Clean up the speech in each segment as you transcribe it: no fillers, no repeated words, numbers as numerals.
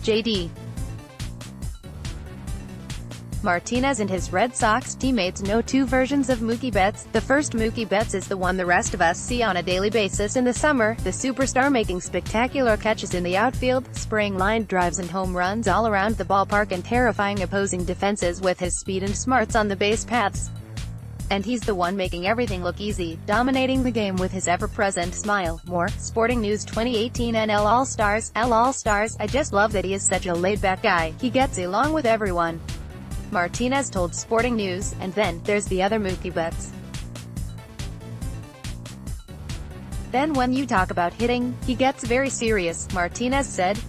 J.D. Martinez and his Red Sox teammates know two versions of Mookie Betts. The first Mookie Betts is the one the rest of us see on a daily basis in the summer, the superstar making spectacular catches in the outfield, spraying line drives and home runs all around the ballpark and terrifying opposing defenses with his speed and smarts on the base paths. And he's the one making everything look easy, dominating the game with his ever-present smile. More, Sporting News 2018 NL All-Stars. I just love that he is such a laid-back guy. He gets along with everyone, Martinez told Sporting News. And then, there's the other Mookie Betts. Then when you talk about hitting, he gets very serious, Martinez said.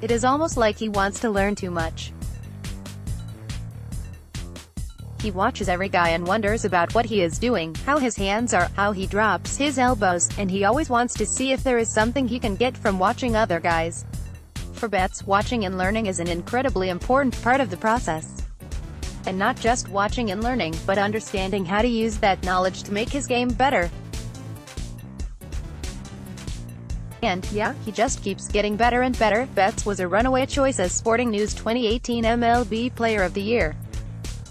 It is almost like he wants to learn too much. He watches every guy and wonders about what he is doing, how his hands are, how he drops his elbows, and he always wants to see if there is something he can get from watching other guys. For Betts, watching and learning is an incredibly important part of the process. And not just watching and learning, but understanding how to use that knowledge to make his game better. And, yeah, he just keeps getting better and better. Betts was a runaway choice as Sporting News 2018 MLB Player of the Year.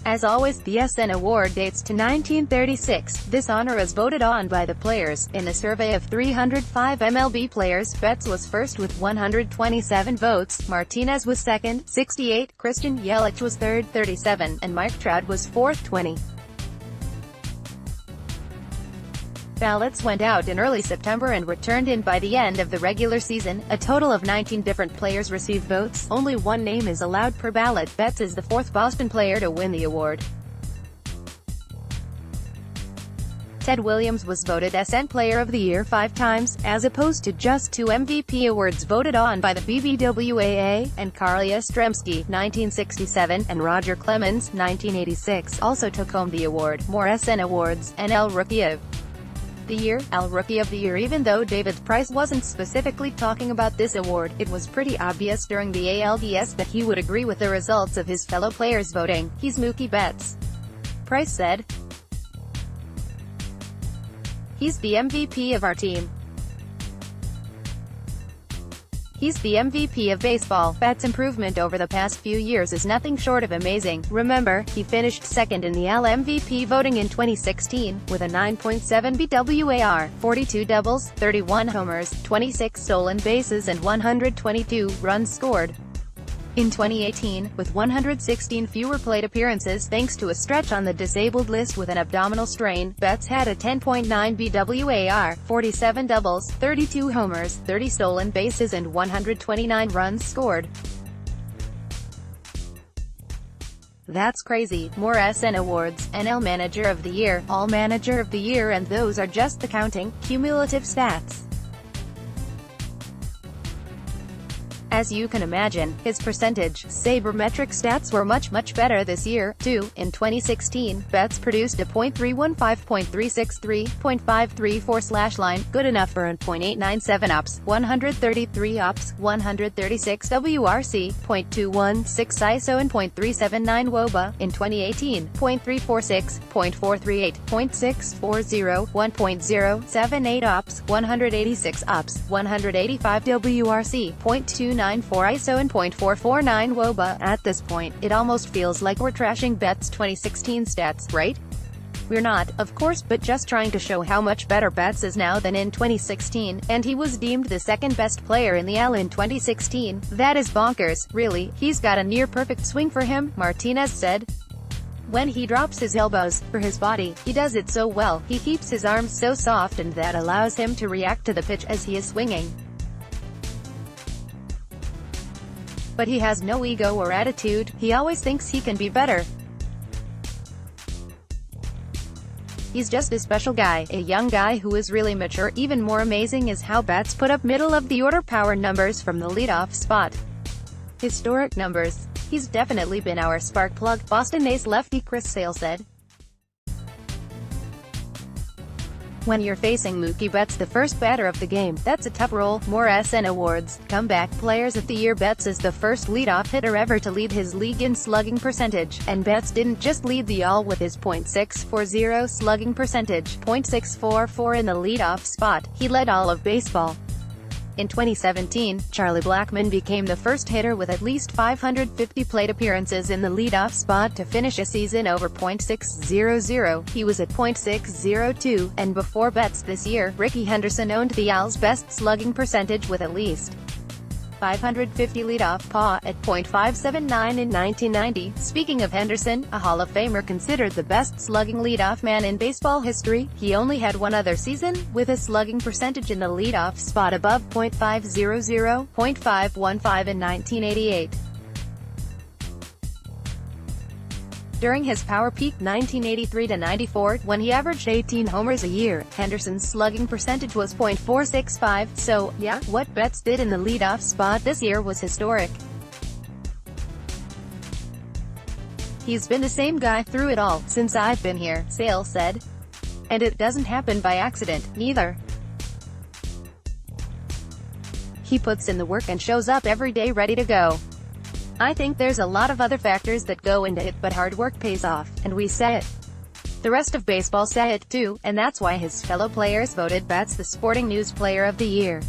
As always, the SN award dates to 1936. This honor is voted on by the players. In a survey of 305 MLB players, Betts was first with 127 votes, Martinez was second, 68, Christian Yelich was third, 37, and Mike Trout was fourth, 20. Ballots went out in early September and were turned in by the end of the regular season. A total of 19 different players received votes. Only one name is allowed per ballot. Betts is the fourth Boston player to win the award. Ted Williams was voted SN Player of the Year 5 times, as opposed to just 2 MVP awards voted on by the BBWAA, and Carl Yastrzemski, 1967, and Roger Clemens, 1986, also took home the award. More SN awards. NL Rookie of the Year, AL Rookie of the Year. Even though David Price wasn't specifically talking about this award, it was pretty obvious during the ALDS that he would agree with the results of his fellow players voting. He's Mookie Betts, Price said. He's the MVP of our team. He's the MVP of baseball. Betts' improvement over the past few years is nothing short of amazing. Remember, he finished second in the AL MVP voting in 2016, with a 9.7 BWAR, 42 doubles, 31 homers, 26 stolen bases and 122 runs scored. In 2018, with 116 fewer plate appearances thanks to a stretch on the disabled list with an abdominal strain, Betts had a 10.9 BWAR, 47 doubles, 32 homers, 30 stolen bases and 129 runs scored. That's crazy. More SN awards. NL Manager of the Year, All Manager of the Year, and those are just the counting, cumulative stats. As you can imagine, his percentage, sabermetric stats were much better this year, too. In 2016, Betts produced a .315, .363, .534 line, good enough for an .897 ops, 133 ops, 136 WRC, .216 ISO and .379 WOBA. In 2018, .346, .438, .640, 1.078 ops, 186 ops, 185 WRC, .294 ISO and .449 WOBA. At this point, it almost feels like we're trashing Betts' 2016 stats, right? We're not, of course, but just trying to show how much better Betts is now than in 2016, and he was deemed the second best player in the AL in 2016. That is bonkers, really. He's got a near-perfect swing for him, Martinez said. When he drops his elbows, for his body, he does it so well. He keeps his arms so soft and that allows him to react to the pitch as he is swinging. But he has no ego or attitude. He always thinks he can be better. He's just a special guy, a young guy who is really mature. Even more amazing is how Betts put up middle-of-the-order power numbers from the leadoff spot. Historic numbers. He's definitely been our spark plug, Boston ace lefty Chris Sale said. When you're facing Mookie Betts, the first batter of the game, that's a tough role. More SN awards. Comeback Players of the Year. Betts is the first leadoff hitter ever to lead his league in slugging percentage. And Betts didn't just lead the AL with his .640 slugging percentage, .644 in the leadoff spot. He led all of baseball. In 2017, Charlie Blackmon became the first hitter with at least 550 plate appearances in the leadoff spot to finish a season over .600. He was at .602, and before Betts this year, Rickey Henderson owned the Als' best slugging percentage with at least 550 leadoff PA at .579 in 1990. Speaking of Henderson, a Hall of Famer considered the best slugging leadoff man in baseball history, he only had one other season, with a slugging percentage in the leadoff spot above .500, .515 in 1988. During his power peak 1983-94, when he averaged 18 homers a year, Henderson's slugging percentage was .465, so, yeah, what Betts did in the leadoff spot this year was historic. He's been the same guy through it all, since I've been here, Sale said. And it doesn't happen by accident, neither. He puts in the work and shows up every day ready to go. I think there's a lot of other factors that go into it, but hard work pays off, and we say it. The rest of baseball say it too, and that's why his fellow players voted Betts the Sporting News Player of the Year.